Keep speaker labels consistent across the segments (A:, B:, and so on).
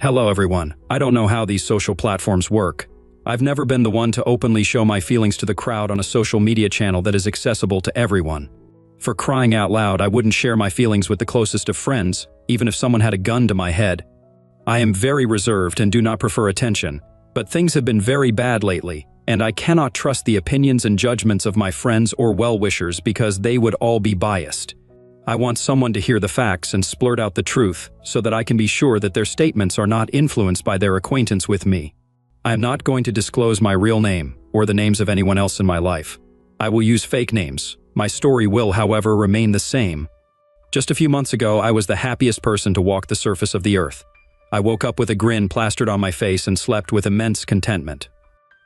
A: Hello everyone. I don't know how these social platforms work. I've never been the one to openly show my feelings to the crowd on a social media channel that is accessible to everyone. For crying out loud, I wouldn't share my feelings with the closest of friends, even if someone had a gun to my head. I am very reserved and do not prefer attention, but things have been very bad lately, and I cannot trust the opinions and judgments of my friends or well-wishers because they would all be biased. I want someone to hear the facts and splurt out the truth so that I can be sure that their statements are not influenced by their acquaintance with me. I am not going to disclose my real name or the names of anyone else in my life. I will use fake names. My story will, however, remain the same. Just a few months ago, I was the happiest person to walk the surface of the earth. I woke up with a grin plastered on my face and slept with immense contentment.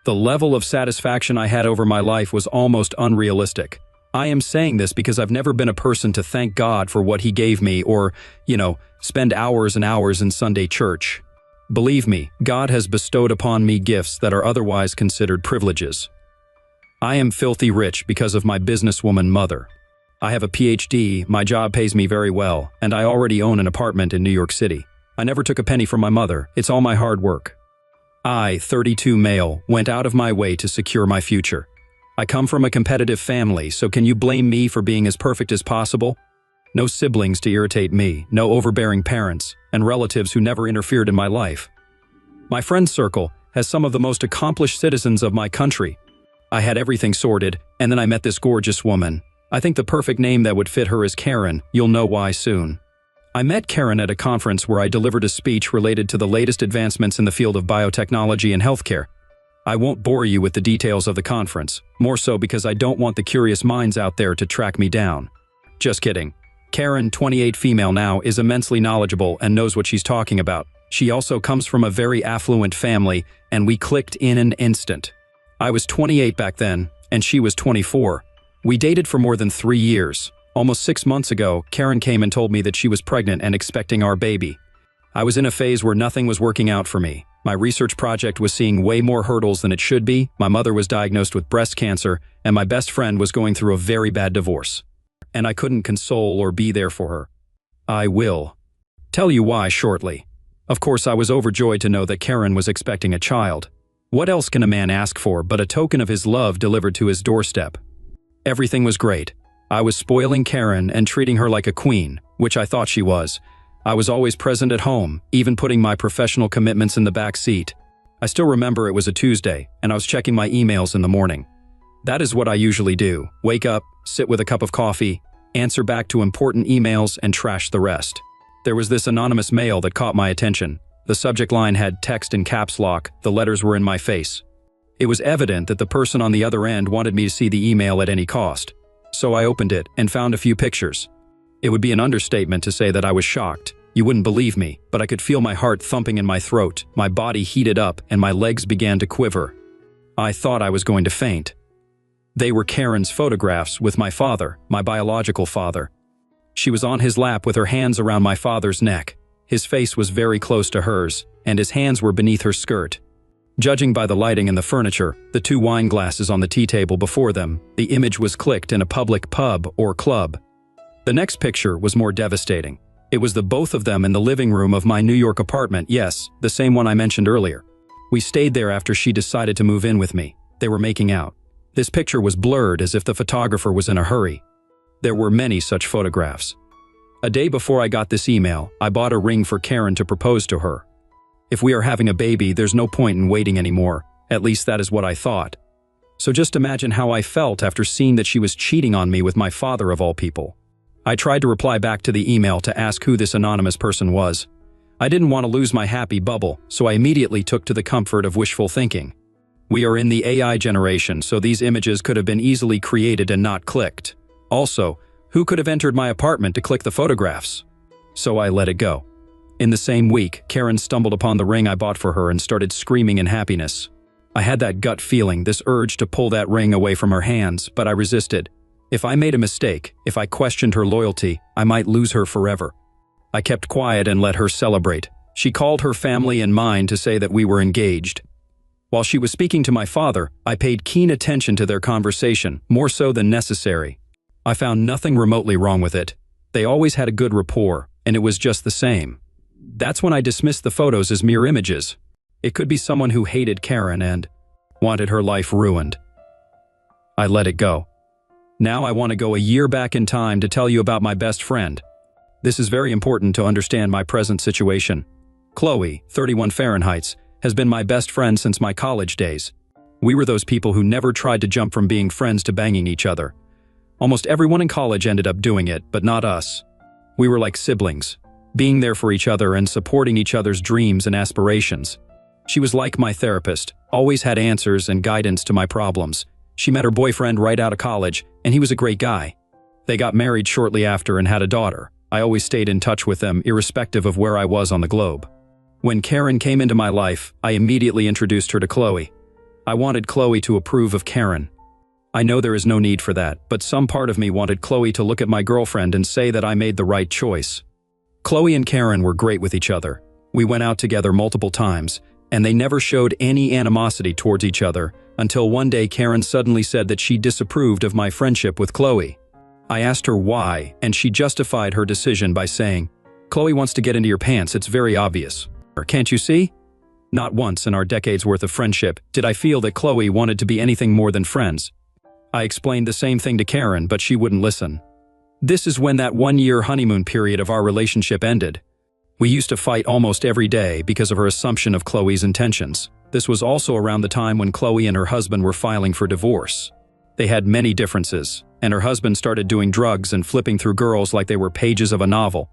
A: The level of satisfaction I had over my life was almost unrealistic. I am saying this because I've never been a person to thank God for what He gave me or, spend hours and hours in Sunday church. Believe me, God has bestowed upon me gifts that are otherwise considered privileges. I am filthy rich because of my businesswoman mother. I have a PhD, my job pays me very well, and I already own an apartment in New York City. I never took a penny from my mother, it's all my hard work. I, 32 male, went out of my way to secure my future. I come from a competitive family, so can you blame me for being as perfect as possible? No siblings to irritate me, no overbearing parents, and relatives who never interfered in my life. My friend circle has some of the most accomplished citizens of my country. I had everything sorted, and then I met this gorgeous woman. I think the perfect name that would fit her is Karen. You'll know why soon. I met Karen at a conference where I delivered a speech related to the latest advancements in the field of biotechnology and healthcare. I won't bore you with the details of the conference, more so because I don't want the curious minds out there to track me down. Just kidding. Karen, 28 female now, is immensely knowledgeable and knows what she's talking about. She also comes from a very affluent family, and we clicked in an instant. I was 28 back then, and she was 24. We dated for more than 3 years. Almost 6 months ago, Karen came and told me that she was pregnant and expecting our baby. I was in a phase where nothing was working out for me. My research project was seeing way more hurdles than it should be, my mother was diagnosed with breast cancer, and my best friend was going through a very bad divorce. And I couldn't console or be there for her. I will tell you why shortly. Of course, I was overjoyed to know that Karen was expecting a child. What else can a man ask for but a token of his love delivered to his doorstep? Everything was great. I was spoiling Karen and treating her like a queen, which I thought she was. I was always present at home, even putting my professional commitments in the back seat. I still remember it was a Tuesday, and I was checking my emails in the morning. That is what I usually do. Wake up, sit with a cup of coffee, answer back to important emails, and trash the rest. There was this anonymous mail that caught my attention. The subject line had text in caps lock, the letters were in my face. It was evident that the person on the other end wanted me to see the email at any cost. So I opened it and found a few pictures. It would be an understatement to say that I was shocked. You wouldn't believe me, but I could feel my heart thumping in my throat, my body heated up, and my legs began to quiver. I thought I was going to faint. They were Karen's photographs with my father, my biological father. She was on his lap with her hands around my father's neck. His face was very close to hers, and his hands were beneath her skirt. Judging by the lighting and the furniture, the 2 wine glasses on the tea table before them, the image was clicked in a public pub or club. The next picture was more devastating. It was the both of them in the living room of my New York apartment, yes, the same one I mentioned earlier. We stayed there after she decided to move in with me. They were making out. This picture was blurred as if the photographer was in a hurry. There were many such photographs. A day before I got this email, I bought a ring for Karen to propose to her. If we are having a baby, there's no point in waiting anymore. At least that is what I thought. So just imagine how I felt after seeing that she was cheating on me with my father of all people. I tried to reply back to the email to ask who this anonymous person was. I didn't want to lose my happy bubble, so I immediately took to the comfort of wishful thinking. We are in the AI generation, so these images could have been easily created and not clicked. Also, who could have entered my apartment to click the photographs? So I let it go. In the same week, Karen stumbled upon the ring I bought for her and started screaming in happiness. I had that gut feeling, this urge to pull that ring away from her hands, but I resisted. If I made a mistake, if I questioned her loyalty, I might lose her forever. I kept quiet and let her celebrate. She called her family and mine to say that we were engaged. While she was speaking to my father, I paid keen attention to their conversation, more so than necessary. I found nothing remotely wrong with it. They always had a good rapport, and it was just the same. That's when I dismissed the photos as mere images. It could be someone who hated Karen and wanted her life ruined. I let it go. Now I want to go a year back in time to tell you about my best friend. This is very important to understand my present situation. Chloe, 31 Fahrenheits, has been my best friend since my college days. We were those people who never tried to jump from being friends to banging each other. Almost everyone in college ended up doing it, but not us. We were like siblings, being there for each other and supporting each other's dreams and aspirations. She was like my therapist, always had answers and guidance to my problems. She met her boyfriend right out of college, and he was a great guy. They got married shortly after and had a daughter. I always stayed in touch with them, irrespective of where I was on the globe. When Karen came into my life, I immediately introduced her to Chloe. I wanted Chloe to approve of Karen. I know there is no need for that, but some part of me wanted Chloe to look at my girlfriend and say that I made the right choice. Chloe and Karen were great with each other. We went out together multiple times, and they never showed any animosity towards each other until one day Karen suddenly said that she disapproved of my friendship with Chloe. I asked her why, and she justified her decision by saying, "Chloe wants to get into your pants, it's very obvious. Can't you see?" Not once in our decades worth of friendship did I feel that Chloe wanted to be anything more than friends. I explained the same thing to Karen, but she wouldn't listen. This is when that one-year honeymoon period of our relationship ended. We used to fight almost every day because of her assumption of Chloe's intentions. This was also around the time when Chloe and her husband were filing for divorce. They had many differences, and her husband started doing drugs and flipping through girls like they were pages of a novel.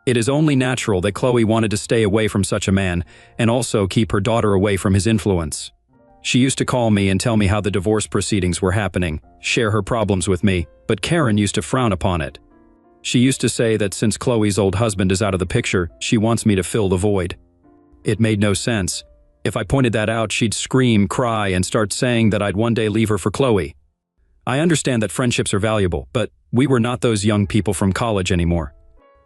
A: It is only natural that Chloe wanted to stay away from such a man and also keep her daughter away from his influence. She used to call me and tell me how the divorce proceedings were happening, share her problems with me, but Karen used to frown upon it. She used to say that since Chloe's old husband is out of the picture, she wants me to fill the void. It made no sense. If I pointed that out, she'd scream, cry, and start saying that I'd one day leave her for Chloe. I understand that friendships are valuable, but we were not those young people from college anymore.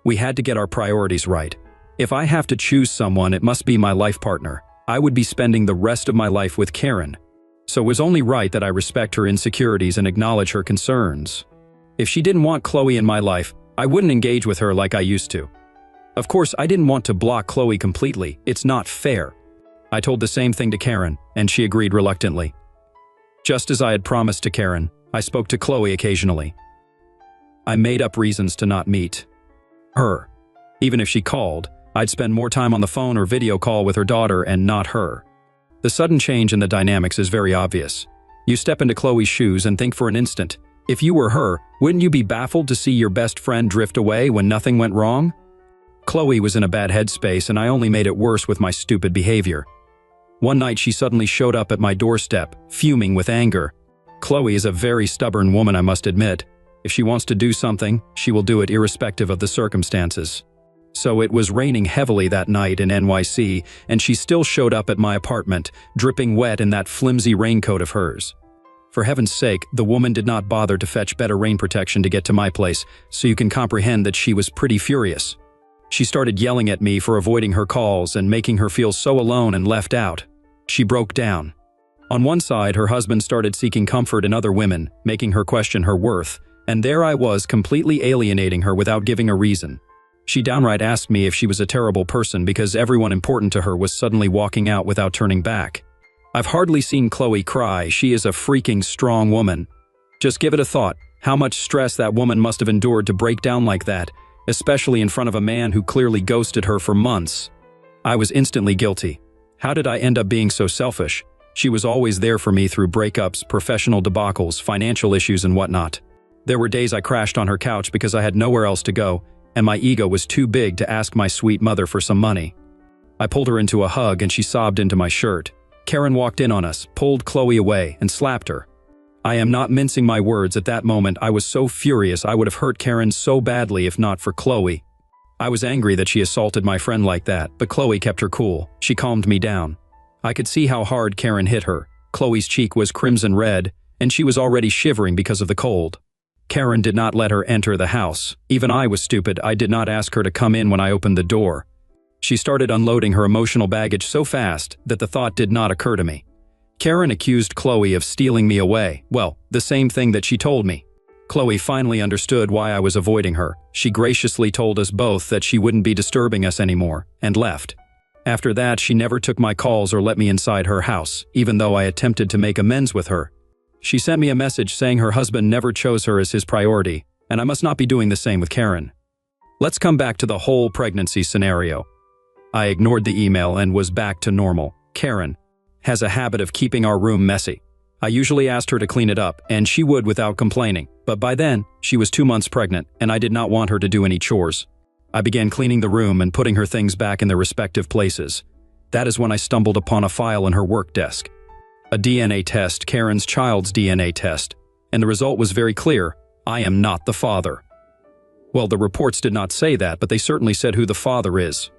A: We had to get our priorities right. If I have to choose someone, it must be my life partner. I would be spending the rest of my life with Karen. So it was only right that I respect her insecurities and acknowledge her concerns. If she didn't want Chloe in my life, I wouldn't engage with her like I used to. Of course, I didn't want to block Chloe completely. It's not fair. I told the same thing to Karen, and she agreed reluctantly. Just as I had promised to Karen, I spoke to Chloe occasionally. I made up reasons to not meet her. Even if she called, I'd spend more time on the phone or video call with her daughter and not her. The sudden change in the dynamics is very obvious. You step into Chloe's shoes and think for an instant, if you were her, wouldn't you be baffled to see your best friend drift away when nothing went wrong? Chloe was in a bad headspace, and I only made it worse with my stupid behavior. One night she suddenly showed up at my doorstep, fuming with anger. Chloe is a very stubborn woman, I must admit. If she wants to do something, she will do it irrespective of the circumstances. So it was raining heavily that night in NYC, and she still showed up at my apartment, dripping wet in that flimsy raincoat of hers. For heaven's sake, the woman did not bother to fetch better rain protection to get to my place, so you can comprehend that she was pretty furious. She started yelling at me for avoiding her calls and making her feel so alone and left out. She broke down. On one side, her husband started seeking comfort in other women, making her question her worth, and there I was completely alienating her without giving a reason. She downright asked me if she was a terrible person because everyone important to her was suddenly walking out without turning back. I've hardly seen Chloe cry. She is a freaking strong woman. Just give it a thought, how much stress that woman must have endured to break down like that, especially in front of a man who clearly ghosted her for months. I was instantly guilty. How did I end up being so selfish? She was always there for me through breakups, professional debacles, financial issues, and whatnot. There were days I crashed on her couch because I had nowhere else to go, and my ego was too big to ask my sweet mother for some money. I pulled her into a hug and she sobbed into my shirt. Karen walked in on us, pulled Chloe away, and slapped her. I am not mincing my words. At that moment, I was so furious I would have hurt Karen so badly if not for Chloe. I was angry that she assaulted my friend like that, but Chloe kept her cool. She calmed me down. I could see how hard Karen hit her. Chloe's cheek was crimson red, and she was already shivering because of the cold. Karen did not let her enter the house. Even I was stupid. I did not ask her to come in when I opened the door. She started unloading her emotional baggage so fast that the thought did not occur to me. Karen accused Chloe of stealing me away. Well, the same thing that she told me. Chloe finally understood why I was avoiding her. She graciously told us both that she wouldn't be disturbing us anymore, and left. After that, she never took my calls or let me inside her house, even though I attempted to make amends with her. She sent me a message saying her husband never chose her as his priority, and I must not be doing the same with Karen. Let's come back to the whole pregnancy scenario. I ignored the email and was back to normal. Karen has a habit of keeping our room messy. I usually asked her to clean it up, and she would without complaining. But by then, she was 2 months pregnant, and I did not want her to do any chores. I began cleaning the room and putting her things back in their respective places. That is when I stumbled upon a file in her work desk. A DNA test, Karen's child's DNA test. And the result was very clear. I am not the father. Well, the reports did not say that, but they certainly said who the father is.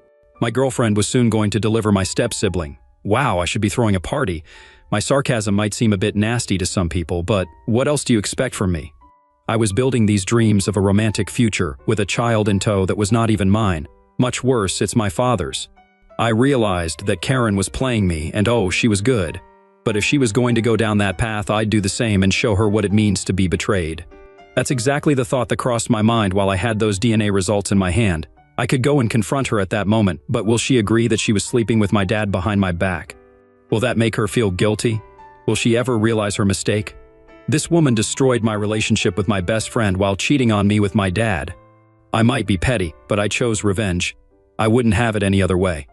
A: My girlfriend was soon going to deliver my step-sibling. Wow, I should be throwing a party. My sarcasm might seem a bit nasty to some people, but what else do you expect from me? I was building these dreams of a romantic future with a child in tow that was not even mine. Much worse, it's my father's. I realized that Karen was playing me, and oh, she was good. But if she was going to go down that path, I'd do the same and show her what it means to be betrayed. That's exactly the thought that crossed my mind while I had those DNA results in my hand. I could go and confront her at that moment, but will she agree that she was sleeping with my dad behind my back? Will that make her feel guilty? Will she ever realize her mistake? This woman destroyed my relationship with my best friend while cheating on me with my dad. I might be petty, but I chose revenge. I wouldn't have it any other way.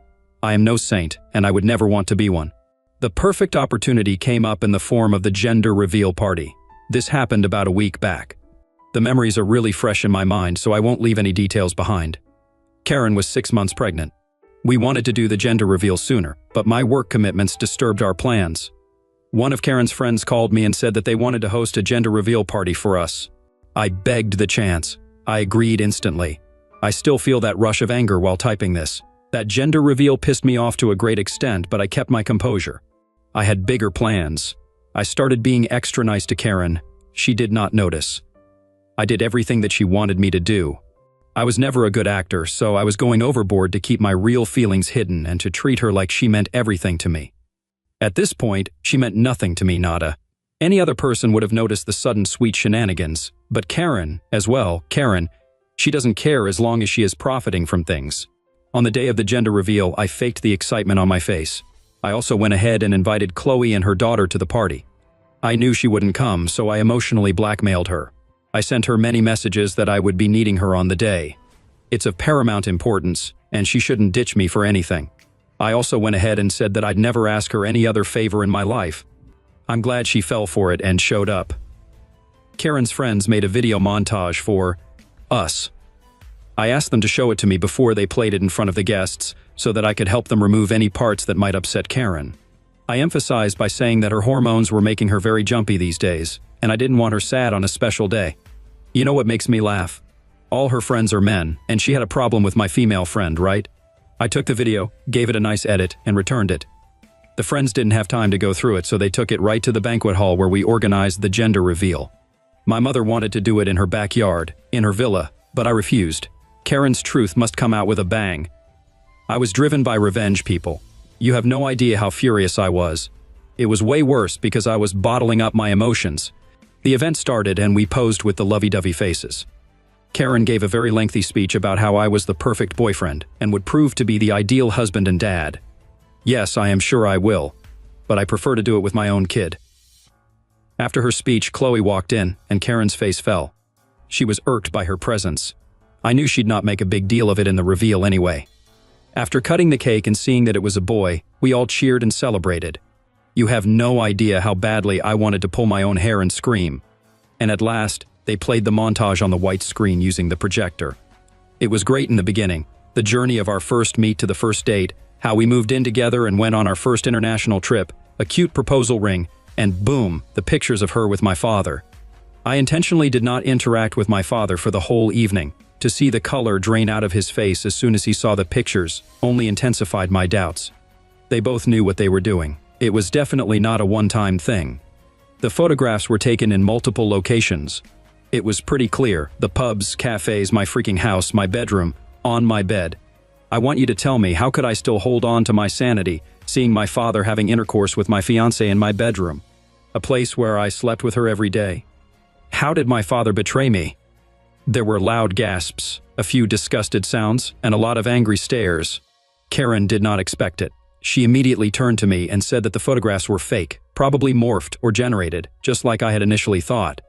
A: I am no saint, and I would never want to be one. The perfect opportunity came up in the form of the gender reveal party. This happened about a week back. The memories are really fresh in my mind, so I won't leave any details behind. Karen was 6 months pregnant. We wanted to do the gender reveal sooner, but my work commitments disturbed our plans. One of Karen's friends called me and said that they wanted to host a gender reveal party for us. I begged the chance. I agreed instantly. I still feel that rush of anger while typing this. That gender reveal pissed me off to a great extent, but I kept my composure. I had bigger plans. I started being extra nice to Karen. She did not notice. I did everything that she wanted me to do. I was never a good actor, so I was going overboard to keep my real feelings hidden and to treat her like she meant everything to me. At this point, she meant nothing to me, nada. Any other person would have noticed the sudden sweet shenanigans, but Karen, as well, Karen, she doesn't care as long as she is profiting from things. On the day of the gender reveal, I faked the excitement on my face. I also went ahead and invited Chloe and her daughter to the party. I knew she wouldn't come, so I emotionally blackmailed her. I sent her many messages that I would be needing her on the day. It's of paramount importance, and she shouldn't ditch me for anything. I also went ahead and said that I'd never ask her any other favor in my life. I'm glad she fell for it and showed up. Karen's friends made a video montage for us. I asked them to show it to me before they played it in front of the guests so that I could help them remove any parts that might upset Karen. I emphasized by saying that her hormones were making her very jumpy these days, and I didn't want her sad on a special day. You know what makes me laugh? All her friends are men, and she had a problem with my female friend, right? I took the video, gave it a nice edit, and returned it. The friends didn't have time to go through it, so they took it right to the banquet hall where we organized the gender reveal. My mother wanted to do it in her backyard, in her villa, but I refused. Karen's truth must come out with a bang. I was driven by revenge, people. You have no idea how furious I was. It was way worse because I was bottling up my emotions. The event started and we posed with the lovey-dovey faces. Karen gave a very lengthy speech about how I was the perfect boyfriend and would prove to be the ideal husband and dad. Yes, I am sure I will, but I prefer to do it with my own kid. After her speech, Chloe walked in and Karen's face fell. She was irked by her presence. I knew she'd not make a big deal of it in the reveal anyway. After cutting the cake and seeing that it was a boy, we all cheered and celebrated. You have no idea how badly I wanted to pull my own hair and scream. And at last, they played the montage on the white screen using the projector. It was great in the beginning, the journey of our first meet to the first date, how we moved in together and went on our first international trip, a cute proposal ring, and boom, the pictures of her with my father. I intentionally did not interact with my father for the whole evening. To see the color drain out of his face as soon as he saw the pictures only intensified my doubts. They both knew what they were doing. It was definitely not a one-time thing. The photographs were taken in multiple locations. It was pretty clear, the pubs, cafes, my freaking house, my bedroom, on my bed. I want you to tell me, how could I still hold on to my sanity, seeing my father having intercourse with my fiancée in my bedroom? A place where I slept with her every day. How did my father betray me? There were loud gasps, a few disgusted sounds, and a lot of angry stares. Karen did not expect it. She immediately turned to me and said that the photographs were fake, probably morphed or generated, just like I had initially thought.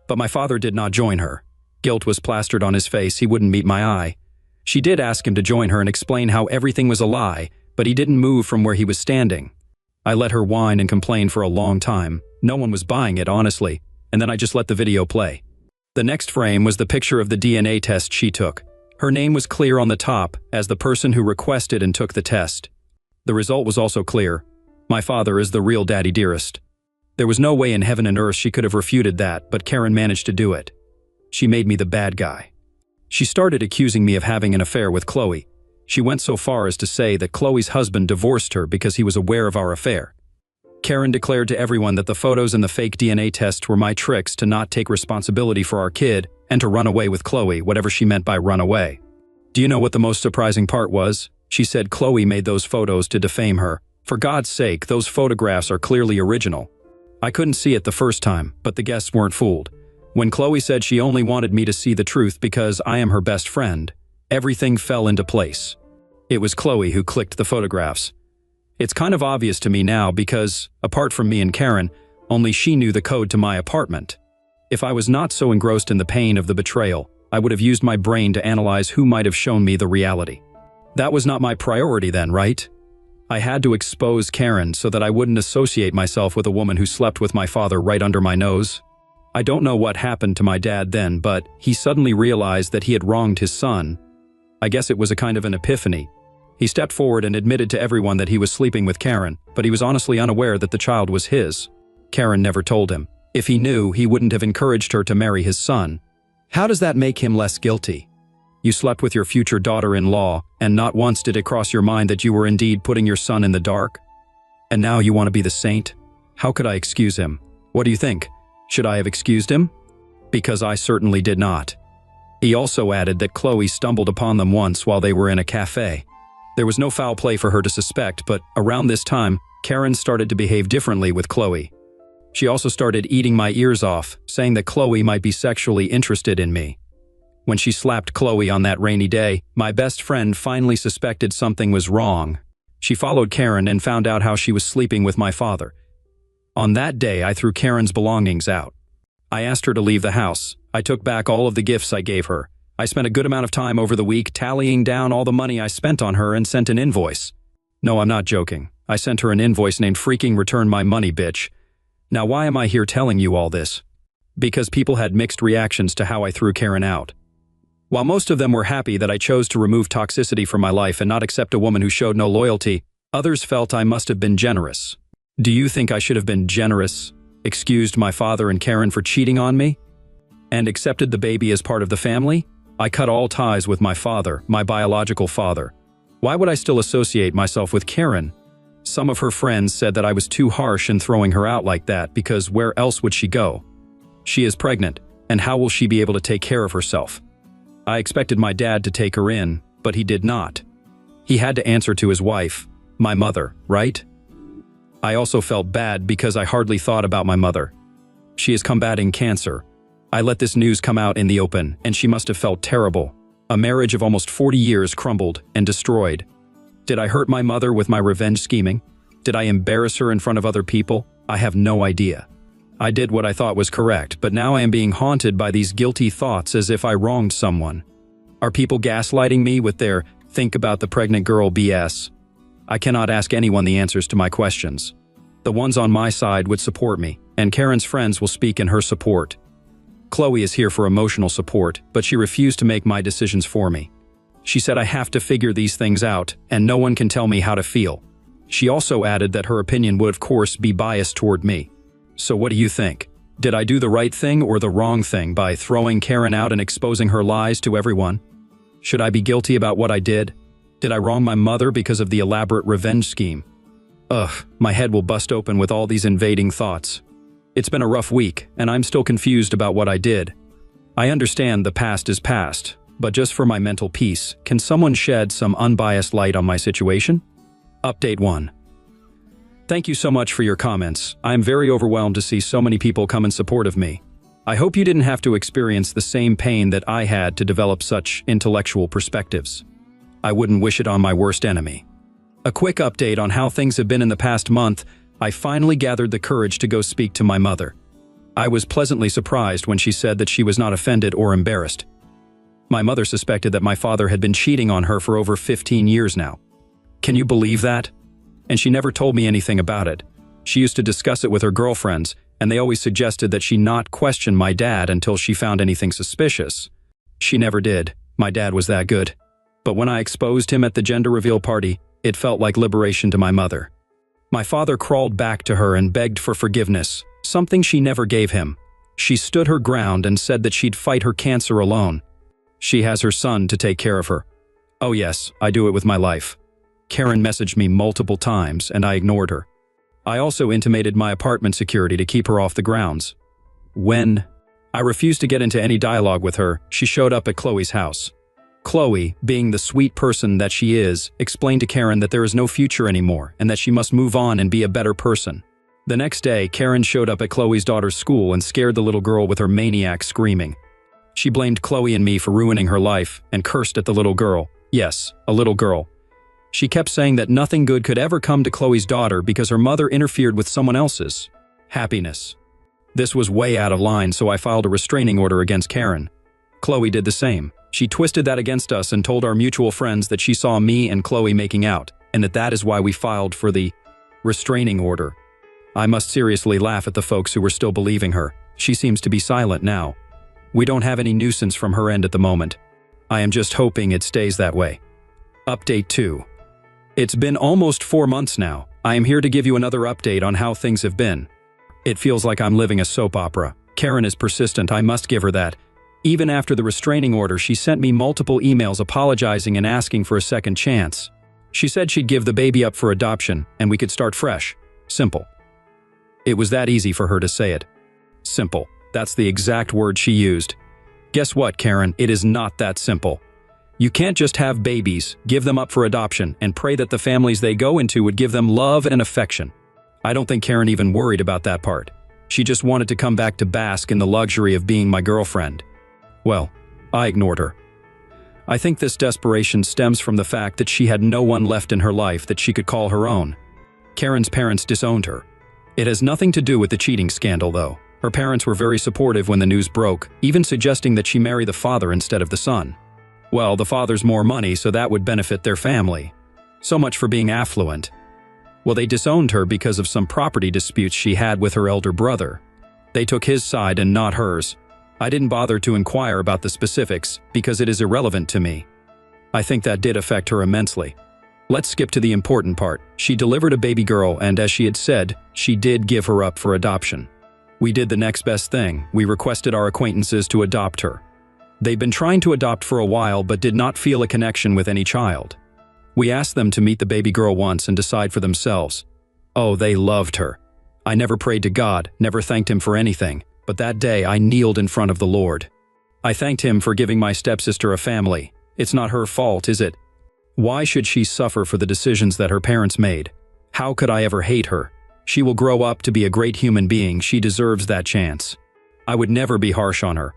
A: But my father did not join her. Guilt was plastered on his face, he wouldn't meet my eye. She did ask him to join her and explain how everything was a lie, but he didn't move from where he was standing. I let her whine and complain for a long time. No one was buying it, honestly, and then I just let the video play. The next frame was the picture of the DNA test she took. Her name was clear on the top as the person who requested and took the test. The result was also clear. My father is the real daddy dearest. There was no way in heaven and earth she could have refuted that, but Karen managed to do it. She made me the bad guy. She started accusing me of having an affair with Chloe. She went so far as to say that Chloe's husband divorced her because he was aware of our affair. Karen declared to everyone that the photos and the fake DNA tests were my tricks to not take responsibility for our kid and to run away with Chloe, whatever she meant by run away. Do you know what the most surprising part was? She said Chloe made those photos to defame her. For God's sake, those photographs are clearly original. I couldn't see it the first time, but the guests weren't fooled. When Chloe said she only wanted me to see the truth because I am her best friend, everything fell into place. It was Chloe who clicked the photographs. It's kind of obvious to me now because, apart from me and Karen, only she knew the code to my apartment. If I was not so engrossed in the pain of the betrayal, I would have used my brain to analyze who might have shown me the reality. That was not my priority then, right? I had to expose Karen so that I wouldn't associate myself with a woman who slept with my father right under my nose. I don't know what happened to my dad then, but he suddenly realized that he had wronged his son. I guess it was a kind of an epiphany. He stepped forward and admitted to everyone that he was sleeping with Karen, but he was honestly unaware that the child was his. Karen never told him. If he knew, he wouldn't have encouraged her to marry his son. How does that make him less guilty? You slept with your future daughter-in-law, and not once did it cross your mind that you were indeed putting your son in the dark? And now you want to be the saint? How could I excuse him? What do you think? Should I have excused him? Because I certainly did not. He also added that Chloe stumbled upon them once while they were in a cafe. There was no foul play for her to suspect, but around this time, Karen started to behave differently with Chloe. She also started eating my ears off, saying that Chloe might be sexually interested in me. When she slapped Chloe on that rainy day, my best friend finally suspected something was wrong. She followed Karen and found out how she was sleeping with my father. On that day, I threw Karen's belongings out. I asked her to leave the house. I took back all of the gifts I gave her. I spent a good amount of time over the week tallying down all the money I spent on her and sent an invoice. No, I'm not joking. I sent her an invoice named freaking Return My Money, bitch. Now why am I here telling you all this? Because people had mixed reactions to how I threw Karen out. While most of them were happy that I chose to remove toxicity from my life and not accept a woman who showed no loyalty, others felt I must have been generous. Do you think I should have been generous, excused my father and Karen for cheating on me, and accepted the baby as part of the family? I cut all ties with my father, my biological father. Why would I still associate myself with Karen? Some of her friends said that I was too harsh in throwing her out like that because where else would she go? She is pregnant, and how will she be able to take care of herself? I expected my dad to take her in, but he did not. He had to answer to his wife, my mother, right? I also felt bad because I hardly thought about my mother. She is combating cancer. I let this news come out in the open, and she must have felt terrible. A marriage of almost 40 years crumbled and destroyed. Did I hurt my mother with my revenge scheming? Did I embarrass her in front of other people? I have no idea. I did what I thought was correct, but now I am being haunted by these guilty thoughts as if I wronged someone. Are people gaslighting me with their think about the pregnant girl BS? I cannot ask anyone the answers to my questions. The ones on my side would support me, and Karen's friends will speak in her support. Chloe is here for emotional support, but she refused to make my decisions for me. She said I have to figure these things out, and no one can tell me how to feel. She also added that her opinion would of course be biased toward me. So what do you think? Did I do the right thing or the wrong thing by throwing Karen out and exposing her lies to everyone? Should I be guilty about what I did? Did I wrong my mother because of the elaborate revenge scheme? Ugh, my head will bust open with all these invading thoughts. It's been a rough week, and I'm still confused about what I did. I understand the past is past, but just for my mental peace, can someone shed some unbiased light on my situation? Update 1. Thank you so much for your comments. I am very overwhelmed to see so many people come in support of me. I hope you didn't have to experience the same pain that I had to develop such intellectual perspectives. I wouldn't wish it on my worst enemy. A quick update on how things have been in the past month. I finally gathered the courage to go speak to my mother. I was pleasantly surprised when she said that she was not offended or embarrassed. My mother suspected that my father had been cheating on her for over 15 years now. Can you believe that? And she never told me anything about it. She used to discuss it with her girlfriends, and they always suggested that she not question my dad until she found anything suspicious. She never did. My dad was that good. But when I exposed him at the gender reveal party, it felt like liberation to my mother. My father crawled back to her and begged for forgiveness, something she never gave him. She stood her ground and said that she'd fight her cancer alone. She has her son to take care of her. Oh yes, I do it with my life. Karen messaged me multiple times and I ignored her. I also intimated my apartment security to keep her off the grounds. When I refused to get into any dialogue with her, she showed up at Chloe's house. Chloe, being the sweet person that she is, explained to Karen that there is no future anymore and that she must move on and be a better person. The next day, Karen showed up at Chloe's daughter's school and scared the little girl with her maniac screaming. She blamed Chloe and me for ruining her life and cursed at the little girl. Yes, a little girl. She kept saying that nothing good could ever come to Chloe's daughter because her mother interfered with someone else's happiness. This was way out of line, so I filed a restraining order against Karen. Chloe did the same. She twisted that against us and told our mutual friends that she saw me and Chloe making out, and that is why we filed for the restraining order. I must seriously laugh at the folks who were still believing her. She seems to be silent now. We don't have any nuisance from her end at the moment. I am just hoping it stays that way. Update 2. It's been almost 4 months now. I am here to give you another update on how things have been. It feels like I'm living a soap opera. Karen is persistent, I must give her that. Even after the restraining order, she sent me multiple emails apologizing and asking for a second chance. She said she'd give the baby up for adoption and we could start fresh. Simple. It was that easy for her to say it. Simple. That's the exact word she used. Guess what, Karen? It is not that simple. You can't just have babies, give them up for adoption, and pray that the families they go into would give them love and affection. I don't think Karen even worried about that part. She just wanted to come back to bask in the luxury of being my girlfriend. Well, I ignored her. I think this desperation stems from the fact that she had no one left in her life that she could call her own. Karen's parents disowned her. It has nothing to do with the cheating scandal, though. Her parents were very supportive when the news broke, even suggesting that she marry the father instead of the son. Well, the father's more money, so that would benefit their family. So much for being affluent. Well, they disowned her because of some property disputes she had with her elder brother. They took his side and not hers. I didn't bother to inquire about the specifics because it is irrelevant to me. I think that did affect her immensely. Let's skip to the important part. She delivered a baby girl, and as she had said, she did give her up for adoption. We did the next best thing. We requested our acquaintances to adopt her. They'd been trying to adopt for a while but did not feel a connection with any child. We asked them to meet the baby girl once and decide for themselves. Oh, they loved her. I never prayed to God, never thanked him for anything, but that day I kneeled in front of the Lord. I thanked him for giving my stepsister a family. It's not her fault, is it? Why should she suffer for the decisions that her parents made? How could I ever hate her? She will grow up to be a great human being. She deserves that chance. I would never be harsh on her.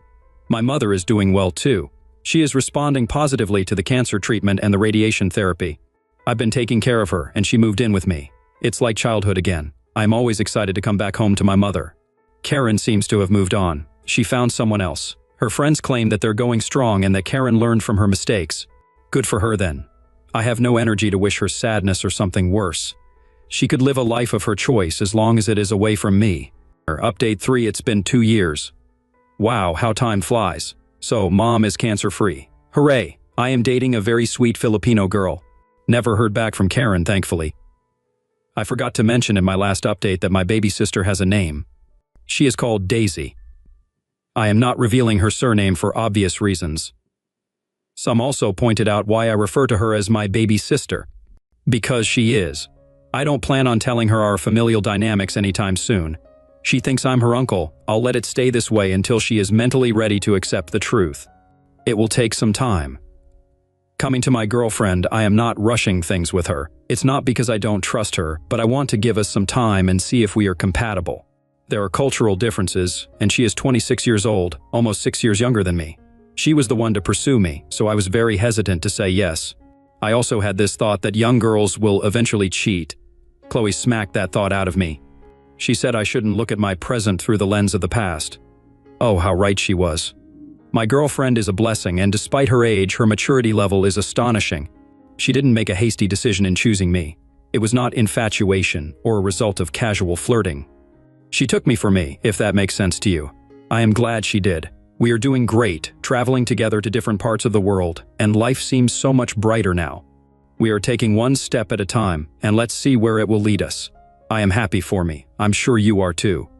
A: My mother is doing well too. She is responding positively to the cancer treatment and the radiation therapy. I've been taking care of her and she moved in with me. It's like childhood again. I'm always excited to come back home to my mother. Karen seems to have moved on. She found someone else. Her friends claim that they're going strong and that Karen learned from her mistakes. Good for her then. I have no energy to wish her sadness or something worse. She could live a life of her choice as long as it is away from me. Update 3. It's been 2 years. Wow, how time flies. So, Mom is cancer-free. Hooray! I am dating a very sweet Filipino girl. Never heard back from Karen, thankfully. I forgot to mention in my last update that my baby sister has a name. She is called Daisy. I am not revealing her surname for obvious reasons. Some also pointed out why I refer to her as my baby sister. Because she is. I don't plan on telling her our familial dynamics anytime soon. She thinks I'm her uncle. I'll let it stay this way until she is mentally ready to accept the truth. It will take some time. Coming to my girlfriend, I am not rushing things with her. It's not because I don't trust her, but I want to give us some time and see if we are compatible. There are cultural differences, and she is 26 years old, almost 6 years younger than me. She was the one to pursue me, so I was very hesitant to say yes. I also had this thought that young girls will eventually cheat. Chloe smacked that thought out of me. She said I shouldn't look at my present through the lens of the past. Oh, how right she was. My girlfriend is a blessing, and despite her age, her maturity level is astonishing. She didn't make a hasty decision in choosing me. It was not infatuation or a result of casual flirting. She took me for me, if that makes sense to you. I am glad she did. We are doing great, traveling together to different parts of the world, and life seems so much brighter now. We are taking one step at a time, and let's see where it will lead us. I am happy for me. I'm sure you are too.